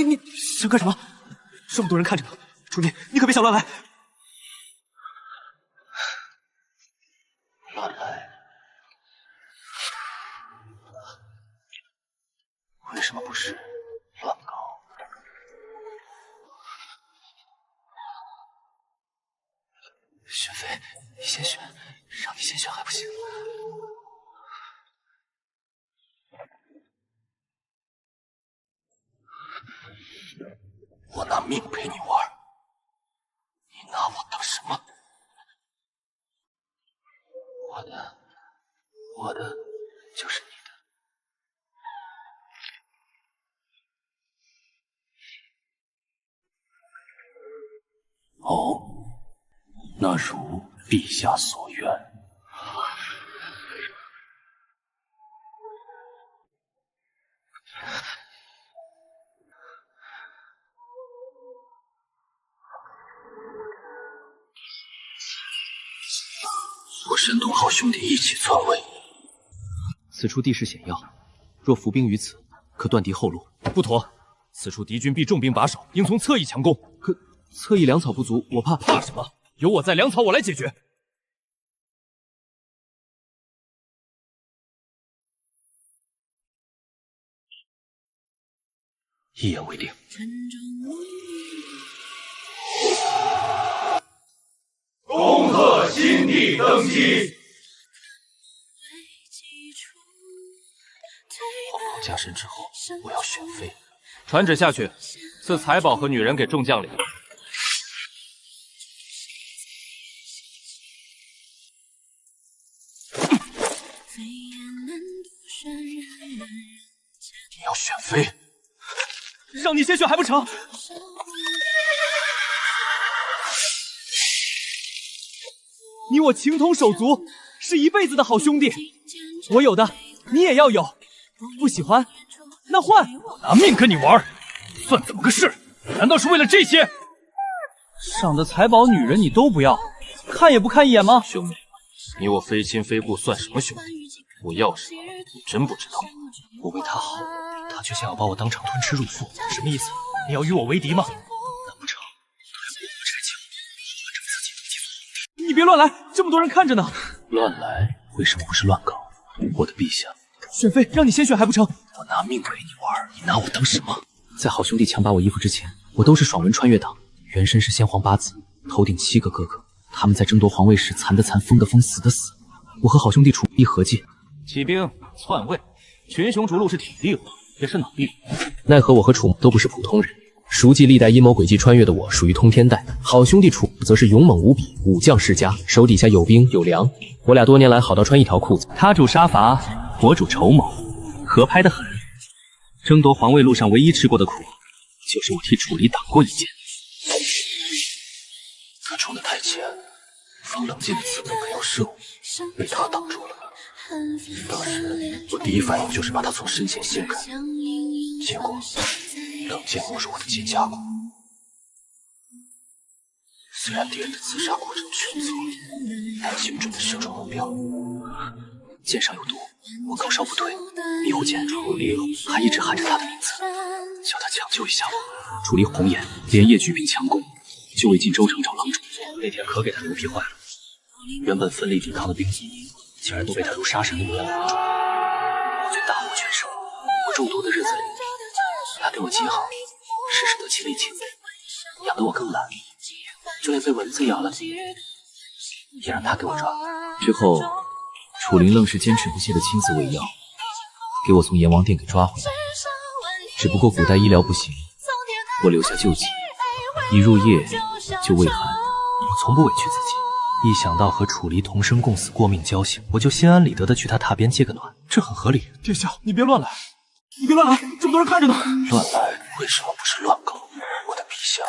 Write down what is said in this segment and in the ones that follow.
你想干什么？这么多人看着呢，楚离，你可别想乱来。乱来？为什么不是乱搞？选妃，你先选，让你先选还不行？我拿命陪你玩，你拿我当什么？我的就是你的。哦，那如陛下所愿。我申东好兄弟一起篡位。此处地势险要，若伏兵于此，可断敌后路。不妥，此处敌军必重兵把守，应从侧翼强攻。可侧翼粮草不足，我怕。怕什么？有我在，粮草我来解决。一言为定。恭贺新帝登基！皇后加身之后，我要选妃。传旨下去，赐财宝和女人给众将领。你要选妃？让你先选还不成？你我情同手足，是一辈子的好兄弟。我有的，你也要有。不喜欢，那换。我拿命跟你玩，算怎么个事？难道是为了这些？赏的财宝、女人你都不要，看也不看一眼吗？兄弟，你我非亲非故，算什么兄弟？我要什么，你真不知道。我为他好，他却想要把我当成吞吃入腹，什么意思？你要与我为敌吗？难不成他要不拆墙，反正自己登基做皇帝？你别乱来，这么多人看着呢。乱来为什么不是乱搞？我的陛下，选妃让你先选还不成？我拿命陪你玩，你拿我当什么？在好兄弟强拔我衣服之前，我都是爽文穿越党，原身是先皇八子，头顶7个哥哥，他们在争夺皇位时残的残，疯的疯，死的死。我和好兄弟楚一合计，起兵篡位，群雄逐鹿是体力活，也是脑力活。奈何我和楚都不是普通人，熟记历代阴谋诡计穿越的我属于通天带，好兄弟楚则是勇猛无比，武将世家，手底下有兵有粮。我俩多年来好到穿一条裤子。他主杀伐，我主筹谋，合拍得很。争夺皇位路上唯一吃过的苦，就是我替楚离挡过一剑。他冲得太前，放冷箭的刺根没有射我，被他挡住了。当时我第一反应就是把他从身前掀开，结果冷箭误入我的肩胛骨。虽然敌人的刺杀过程迅速，但精准的射中目标。箭上有毒，我高烧不退，迷糊间楚离还一直喊着他的名字，叫他抢救一下我。楚离红眼，连夜举兵强攻，就为进州城找郎主。那天可给他牛皮坏了，原本奋力抵抗的兵卒，竟然都被他如杀神一样拦住。我却大获全胜。我中毒的日子里，他对我极好，事事得其力尽，养得我更懒，就连被蚊子咬了也让他给我抓。之后楚灵愣是坚持不懈的亲自喂药，给我从阎王殿给抓回来。只不过古代医疗不行，我留下救急，一入夜就畏寒，我从不委屈自己。一想到和楚离同生共死、过命交情，我就心安理得的去他榻边借个暖，这很合理。殿下，你别乱来，你别乱来，这么多人看着呢。乱来为什么不是乱搞？我的陛下，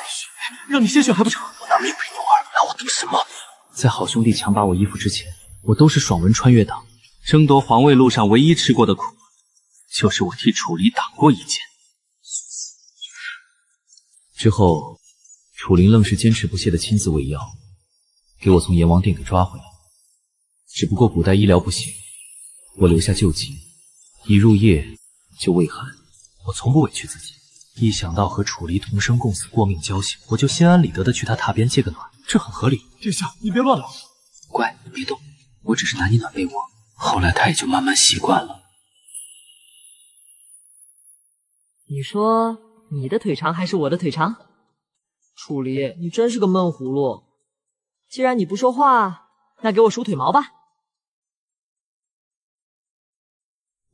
让你先选还不成？我拿命陪你玩，拿我当什么？在好兄弟强拔我衣服之前，我都是爽文穿越党。争夺皇位路上唯一吃过的苦，就是我替楚离挡过一剑。之后楚灵愣是坚持不懈的亲自喂药，给我从阎王殿给抓回来。只不过古代医疗不行，我留下救急，一入夜就畏寒，我从不委屈自己。一想到和楚离同生共死、过命交心，我就心安理得的去他榻边借个暖，这很合理。殿下，你别乱来。乖，别动，我只是拿你暖被窝。后来他也就慢慢习惯了。你说你的腿长还是我的腿长？楚离，你真是个闷葫芦。既然你不说话，那给我数腿毛吧。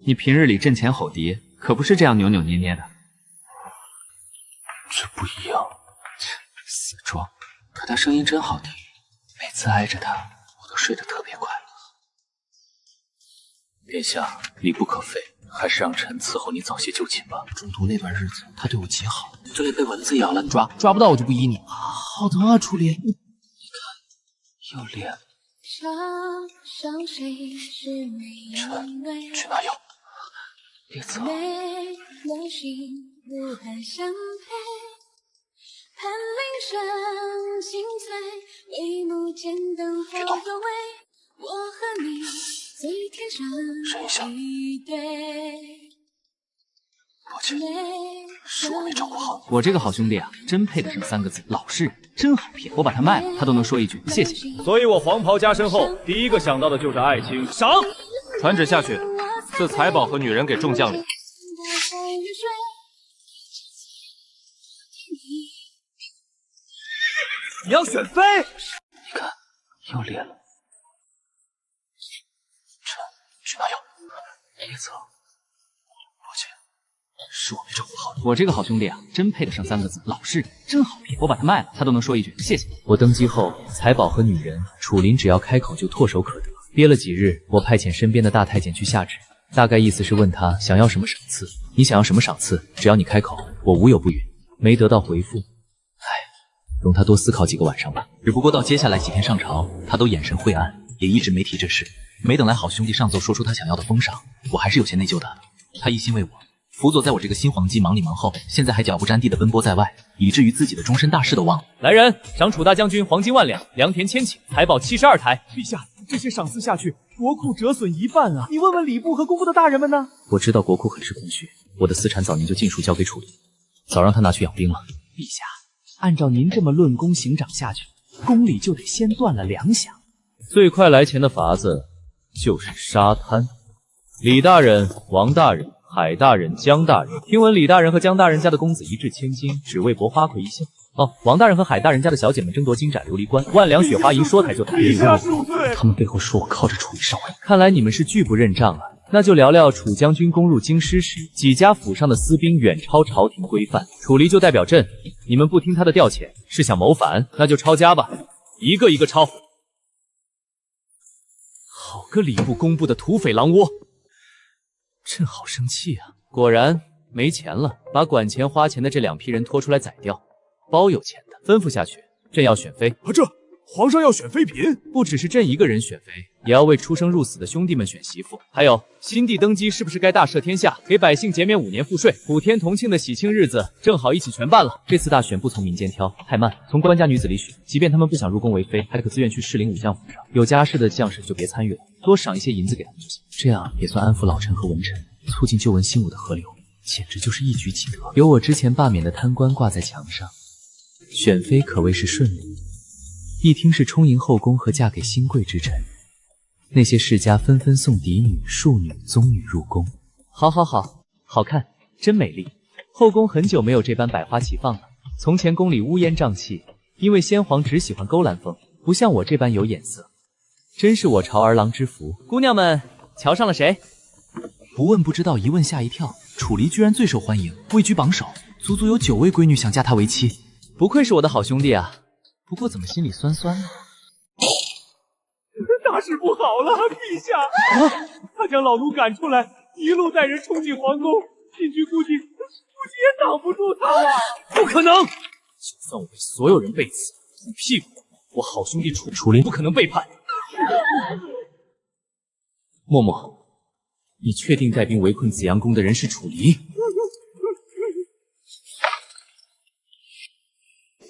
你平日里阵前吼敌，可不是这样扭扭捏捏的。这不一样，死装。可他声音真好听，每次挨着他，我都睡得特别快乐。殿下，礼不可废，还是让臣伺候你早些就寝吧。中途那段日子，他对我极好，就连被蚊子咬了，抓不到我就不依你。好疼啊，楚离！你看，又裂了。臣去拿药。别走。声音小。抱歉，是我没照顾好你。我这个好兄弟啊，真配得上3个字，老实人，真好骗。我把他卖了，他都能说一句谢谢。所以我黄袍加身后，第一个想到的就是爱情。赏！传旨下去，赐财宝和女人给众将领。你要选妃？你看，又裂了。臣去拿药。别走。抱歉，是我没照顾好你。我这个好兄弟啊，真配得上3个字，老实人，真好骗。我把他卖了，他都能说一句谢谢。我登基后，财宝和女人，楚林只要开口就唾手可得。憋了几日，我派遣身边的大太监去下旨，大概意思是问他想要什么赏赐。你想要什么赏赐，只要你开口，我无有不允。没得到回复。容他多思考几个晚上吧。只不过到接下来几天上朝，他都眼神晦暗，也一直没提这事。没等来好兄弟上奏说出他想要的封赏，我还是有些内疚的。他一心为我，辅佐在我这个新皇帝忙里忙后，现在还脚不沾地的奔波在外，以至于自己的终身大事都忘了。来人，赏楚大将军黄金1万两，良田1000顷，财宝72台。陛下，这些赏赐下去，国库折损1半啊！你问问礼部和工部的大人们呢？我知道国库很是空虚，我的私产早年就尽数交给楚离，早让他拿去养兵了。陛下，按照您这么论功行赏下去，宫里就得先断了2响。最快来钱的法子就是沙滩。李大人、王大人、海大人、江大人，听闻李大人和江大人家的公子一掷千金，只为博花魁一笑。哦，王大人和海大人家的小姐们争夺金盏琉璃冠，万两雪花银说抬就抬。陛下恕罪！他们背后说我靠着楚离上位，看来你们是拒不认账啊。那就聊聊楚将军攻入京师时，几家府上的私兵远超朝廷规范。楚离就代表朕，你们不听他的调遣，是想谋反，那就抄家吧，一个一个抄。好个礼部工部的土匪狼窝！朕好生气啊！果然没钱了，把管钱花钱的这2批人拖出来宰掉，包有钱的吩咐下去，朕要选妃。这皇上要选妃嫔，不只是朕一个人选妃，也要为出生入死的兄弟们选媳妇。还有新帝登基是不是该大赦天下，给百姓减免5年赋税？普天同庆的喜庆日子正好一起全办了。这次大选不从民间挑，太慢，从官家女子里选。即便他们不想入宫为妃，还可自愿去适龄武将府上。有家室的将士就别参与了，多赏一些银子给他们就行。这样也算安抚老臣和文臣，促进旧闻新武的河流，简直就是一举几得。有我之前罢免的贪官挂在墙上，选妃可谓是顺利。一听是充盈后宫和嫁给新贵之臣，那些世家纷纷送嫡女、庶女、宗女入宫。好，好看，真美丽。后宫很久没有这般百花齐放了。从前宫里乌烟瘴气，因为先皇只喜欢勾栏风，不像我这般有眼色，真是我朝儿郎之福。姑娘们，瞧上了谁？不问不知道，一问吓一跳。楚离居然最受欢迎，位居榜首，足足有9位闺女想嫁他为妻。不愧是我的好兄弟啊！不过怎么心里酸酸呢？大事不好了，陛下！他将老奴赶出来，一路带人冲进皇宫，禁军估计也挡不住他了。不可能！就算我被所有人背刺、捂屁股，我好兄弟楚林不可能背叛。默默，你确定带兵围困紫阳宫的人是楚离？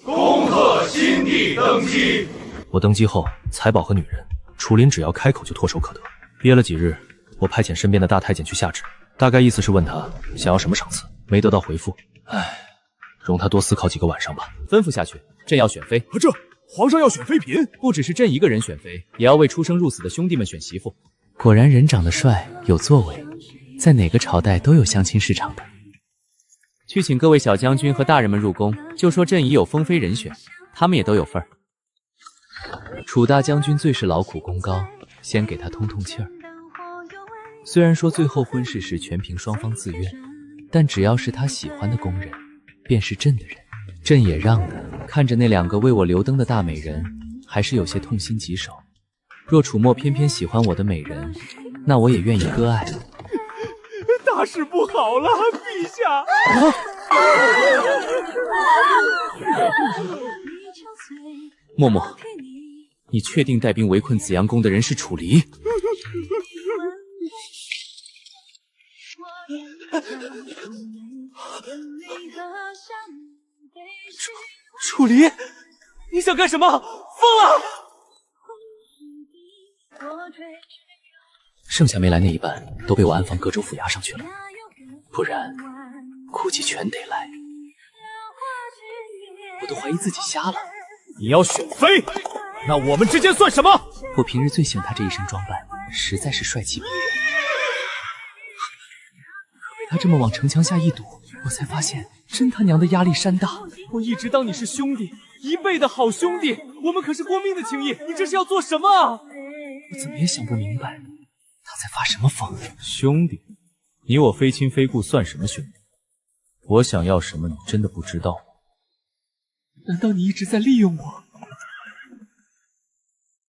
恭贺新帝登基！我登基后，财宝和女人，楚林只要开口就唾手可得。憋了几日，我派遣身边的大太监去下旨，大概意思是问他想要什么赏赐，没得到回复。容他多思考几个晚上吧。吩咐下去，朕要选妃。这皇上要选妃嫔，不只是朕一个人选妃，也要为出生入死的兄弟们选媳妇。果然人长得帅，有作为，在哪个朝代都有相亲市场的。去请各位小将军和大人们入宫，就说朕已有封妃人选，他们也都有份儿。楚大将军最是劳苦功高，先给他通通气儿。虽然说最后婚事时全凭双方自愿，但只要是他喜欢的宫人，便是朕的人。朕也让的。看着那2个为我留灯的大美人，还是有些痛心疾首。若楚墨偏偏喜欢我的美人，那我也愿意割爱。大事不好了，陛下！默默，你确定带兵围困紫阳宫的人是楚离？楚离，你想干什么？疯了！剩下没来那一半都被我安放各州府衙上去了，不然估计全得来。我都怀疑自己瞎了。你要选妃，那我们之间算什么？我平日最喜欢他这一身装扮，实在是帅气逼人。可被他这么往城墙下一堵，我才发现真他娘的压力山大。我一直当你是兄弟，一辈的好兄弟，我们可是过命的情谊，你这是要做什么啊？我怎么也想不明白，他在发什么疯？兄弟，你我非亲非故，算什么兄弟？我想要什么，你真的不知道吗？难道你一直在利用我？